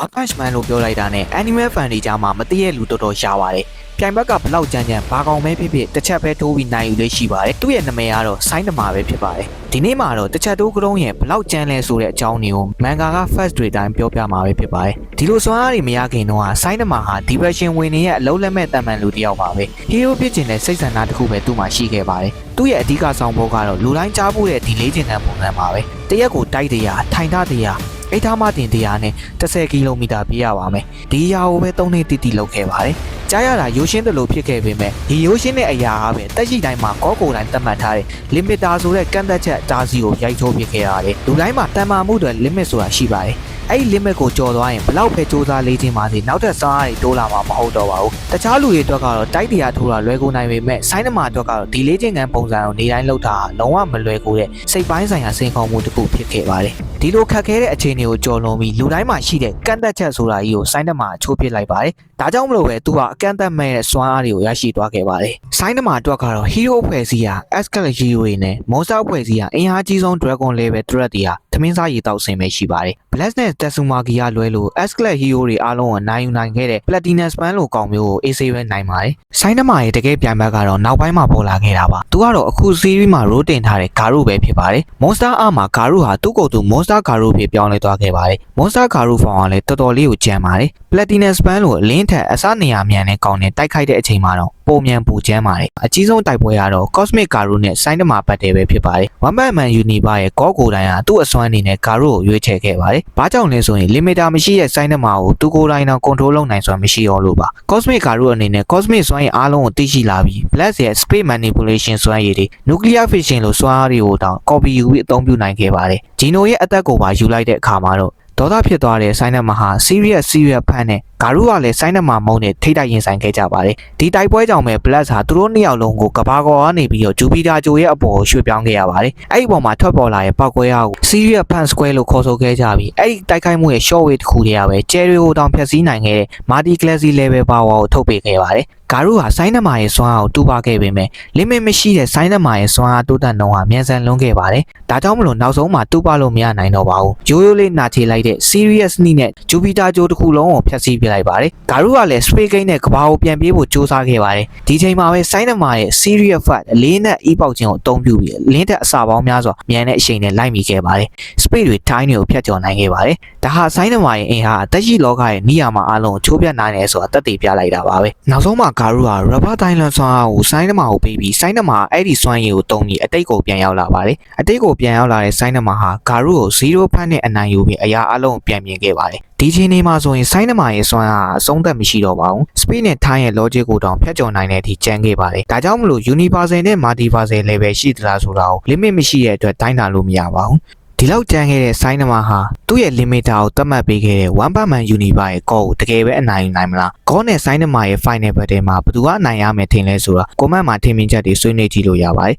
One Punch Man လို့ပြောလိုက်တာနဲ့ Animal Fan တွေကြားမှာမသိရလူတော်တော်ရှားပါတယ်။ပြိုင်ဘက်ကဘလောက်ကြမ်းကြမ်းဘာကောင်ပဲဖြစ်ဖြစ်တစ်ချက်ပဲထိုးပြီးနိုင်ယူလေးရှိပါတယ်။သူ့ရဲ့နာမည်ကတော့ဆိုင်းနမာပဲဖြစ်ပါတယ်။ဒီနေ့မှာတော့တစ်ချက်တိုးကရုံးရဲ့ဘလောက်ကြမ်းလဲဆိုတဲ့အကြောင်းတွေကိုမန်ဂါက First တွေတိုင်းပြောပြမှာပဲဖြစ်ပါတယ်။ဒီလိုစွမ်းအားတွေမရခင်တော့ဆိုင်းနမာဟာ Depression ဝင်နေရဲ့အလုံးလက်မဲ့တန်မှန်လူတစ်ယောက်ပါပဲ။ Hero ဖြစ်ခြင်းနဲ့စိတ်ဆန္ဒတစ်ခုပဲသူ့မှာရှိခဲ့ပါတယ်။သူ့ရဲ့အဓိကဆောင်ဖို့ကတော့လူတိုင်းကြားဖို့တဲ့ဒီလေးချင်တဲ့ပုံစံပါပဲ။တရက်ကိုတိုက်တရားထိုင်ထားတရားအိတ်ထားမှတင်တရားနဲ့10 ကီလိုမီတာပြေးရပါမယ်ဒီအရာကိုပဲ3နှစ်တိလုပ်ခဲ့ပါတယ်ကြားရတာရိုးရှင်းတယ်လို့ဖြစ်ခဲ့ပေမဲ့ဒီရိုးရှင်းတဲ့အရာကပဲတက်ရှိတိုင်းမှာကောကိုတိုင်းသတ်မှတ်ထားတဲ့ limiter ဆိုတဲ့ကန့်သက်ချက်အတားစီကိုရိုက်ချိုးပစ်ခဲ့ရတယ်လူတိုင်းမှာတန်မာမှုတွေ limit ဆိုတာရှိပါတယ်အဲ့ဒီ limit ကိုကျော်သွားရင်ဘလောက်ပဲစူးစမ်းလေးချင်းပါစေနောက်ထပ်စားရည်တိုးလာမှာမဟုတ်တော့ပါဘူးတခြားလူတွေအတွက်ကတော့တိုက်တရားထိုးတာလွယ်ကူနိုင်ပေမဲ့ဆိုင်းနမာအတွက်ကတော့ဒီလေးချင်းကန်ပုံစံကိုနေတိုင်းလောက်တာလုံးဝမလွယ်ကူတဲ့စိတ်ပိုင်းဆိုင်ရာစိန်ခေါ်မှုတစ်ခုဖြစ်ခဲ့ပါတယ်ဒီလိုခက်ခဲတဲ့အခြေအနေကိုကျော်လွန်ပြီးလူတိုင်းမှာရှိတဲ့ကန့်သက်ချက်ဆိုတာကြီးကိုဆိုင်းနမာချိုးပစ်လိုက်ပါတယ်ဒါကြောင့်မလို့ပဲသူကအကန့်အသတ်မဲ့တဲ့စွမ်းအားတွေကိုရရှိသွားခဲ့ပါတယ်ဆိုင်းနမာအတွက်ကတော့ hero ဖွဲ့စည်းရာ escalate hero တွေနဲ့ monster ဖွဲ့စည်းရာအင်အားကြီးဆုံး dragon level threat တွေဟာသမင်းစားရည်တောက်ဆင်ပဲရှိပါတယ် Blast နဲ့ Tatsumaki ကလွဲလို့ escalate hero တွေအားလုံးကိုနိုင်ယူနိုင်ခဲ့တဲ့ platinum span လိုကောင်မျိုးကို AC ပဲနိုင်ပါတယ်ဆိုင်းနမာရဲ့တကယ်ပြိုင်ဘက်ကတော့နောက်ပိုင်းမှာပေါ်လာခဲ့တာပါသူကတော့အခု series မှာ roll တင်ထားတဲ့ Garu ပဲဖြစ်ပါတယ် monster arm မှာ Garu ဟာသူ့ကိုယ်သူ monster Garu ဖြစ်ပြောင်းလဲသွားခဲ့ပါတယ် monster Garu form ကလည်းတော်တော်လေးကိုကြမ်းပါတယ် platinum span လိုအလင်းထက်အစနေရာမြန်တဲ့ကောင်နဲ့တိုက်ခိုက်တဲ့အချိန်မှာတော့ပုံမြန်ပူကျမ်းပါတယ်အကြီးဆုံးတိုက်ပွဲကတော့ Cosmic Garu နဲ့ဆိုင်းနမာပတ်တယ်ပဲဖြစ်ပါတယ် One Punch Man Universe ရဲ့ကောကိုတိုင်းဟာသူ့အစွမ်းအနေနဲ့ Garu ကိုရွေးချယ်ခဲ့ပါတယ်ဘာကြောင့်လဲဆိုရင် limiter မရှိတဲ့ဆိုင်းနမာကိုသူကိုယ်တိုင်တော့ control လုပ်နိုင်စွမ်းမရှိတော့လို့ပါ Cosmic Garu အနေနဲ့ Cosmic စွမ်းရည်အားလုံးကိုသိရှိလာပြီး Blast ရဲ့ Space Manipulation စွမ်းရည်တွေ Nuclear Fission လိုစွမ်းအားတွေကိုတောင် copy ယူပြီးအသုံးပြုနိုင်ခဲ့ပါတယ် Gino ရဲ့အသက်ကိုပါယူလိုက်တဲ့အခါမှာတော့ဒေါသဖြစ်သွားတဲ့ဆိုင်းနမာဟာ serious ဖန်နဲ့ဂါရုကလည်းဆိုင်းနမာမုံနဲ့ထိတိုက်ရင်ဆိုင်ခဲ့ကြပါတယ်ဒီတိုက်ပွဲကြောင့်ပဲ Blast ဟာသူတို့နှစ်ယောက်လုံးကိုကဘာကောကနေပြီးတော့ဂျူပီတာဂျိုရဲ့အပေါ်ကိုရွှေ့ပြောင်းခဲ့ရပါတယ်အဲ့ဒီပုံမှာထွက်ပေါ်လာတဲ့ပောက်ကွဲအားကို serious fan square လို့ခေါ်ဆိုခဲ့ကြပြီးအဲ့ဒီတိုက်ခိုက်မှုရဲ့ short way တစ်ခုတည်းရပဲကျယ်ရီကိုတောင်ဖျက်ဆီးနိုင်ခဲ့တဲ့ multi classy level power ကိုထုတ်ပေးခဲ့ပါတယ်ဂါရုဟာဆိုင်းနမာရဲ့စွမ်းအားကိုတူပါခဲ့ပေမဲ့ limit မရှိတဲ့ဆိုင်းနမာရဲ့စွမ်းအားတိုးတက်နှုန်းဟာမြန်ဆန်လွန်းခဲ့ပါတယ်ဒါကြောင့်မလို့နောက်ဆုံးမှာတူပါလို့မရနိုင်တော့ပါဘူးရိုးရိုးလေးနာချေလိုက်တဲ့ serious နည်းနဲ့ဂျူပီတာဂျိုတစ်ခုလုံးကိုဖျက်ဆီးပြလိုက်ပါတယ်ဂါရုကလည်း space game နဲ့ကဘာကိုပြန်ပြေးဖို့စူးစမ်းခဲ့ပါတယ်ဒီချိန်မှာပဲဆိုင်းနမာရဲ့ serious fat အလေးနဲ့အီးပေါက်ခြင်းကိုအသုံးပြုပြီးလင်းသက်အစာပေါင်းများစွာမြန်တဲ့အချိန်နဲ့လိုက်မိခဲ့ပါတယ် space တွေတိုင်းတွေကိုဖျက်ကျော်နိုင်ခဲ့ပါတယ်ဒါဟာဆိုင်းနမာရဲ့အင်ဟာတက်ရှိလောကရဲ့နေရာမှာအလုံးချိုးပြတ်နိုင်တယ်ဆိုတာတက်တည်ပြလိုက်တာပါပဲနောက်ဆုံးမှာဂါရုဟာ rubber diamond စွမ်းအားကိုဆိုင်းနမာကိုပေးပြီးဆိုင်းနမာအဲ့ဒီစွမ်းရည်ကိုတုံးပြီးအတိတ်ကိုပြန်ရောက်လာပါတယ်အတိတ်ကိုပြန်ရောက်လာတဲ့ဆိုင်းနမာဟာဂါရုကို0ဖတ်နဲ့အနိုင်ယူပြီးအရာအလုံးပြန်မြင်ခဲ့ပါတယ်ဒီချိန်နေမှာဆိုရင်ဆိုင်းနမာရဲ့စွမ်းအားအဆုံးသက်မရှိတော့ပါဘူး speed နဲ့ time ရဲ့ logic ကိုတောင်ဖျက်ကျော်နိုင်တဲ့အထိကျန်ခဲ့ပါတယ်ဒါကြောင့်မလို့ universal နဲ့ multiversal level ရှိသလားဆိုတာကို limit မရှိတဲ့အတွက်တိုင်းတာလို့မရပါဘူးဒီလောက်ကြမ်းခဲ့တဲ့ဆိုင်းနမာဟာသူ့ရဲ့ limiter ကိုသတ်မှတ်ပေးခဲ့တဲ့ One Punch Man Universe ရဲ့ call ကိုတကယ်ပဲအနိုင်ယူနိုင်မလား call နဲ့ဆိုင်းနမာရဲ့ final battle မှာဘယ်သူကအနိုင်ရမယ်ထင်လဲဆိုတာ comment မှာထင်မြင်ချက်တွေဆွေးနွေးကြည့်လို့ရပါတယ်